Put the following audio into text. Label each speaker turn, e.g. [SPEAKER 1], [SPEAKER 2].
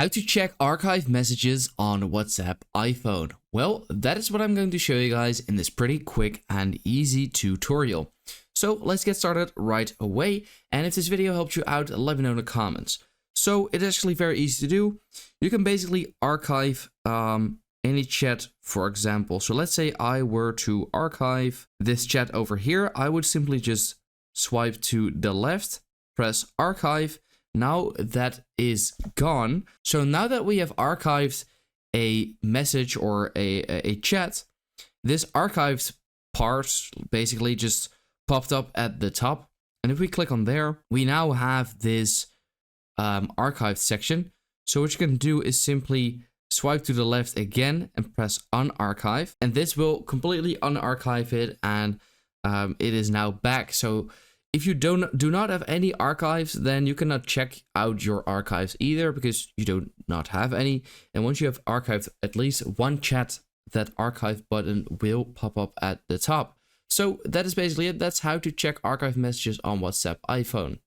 [SPEAKER 1] How to check archive messages on WhatsApp iPhone. Well, that is what I'm going to show you guys in this pretty quick and easy tutorial. So let's get started right away. And if this video helped you out, let me know in the comments. So it's actually very easy to do. You can basically archive any chat, for example. So let's say I were to archive this chat over here. I would simply just swipe to the left, press archive. Now that is gone. So now that we have archived a message or a chat, this archived part basically just popped up at the top. And if we click on there, we now have this archived section. So what you can do is simply swipe to the left again and press unarchive. And this will completely unarchive it, and it is now back. So if you do not have any archives, then you cannot check out your archives either, because you do not have any. And once you have archived at least one chat, that archive button will pop up at the top. So that is basically it. That's how to check archive messages on WhatsApp iPhone.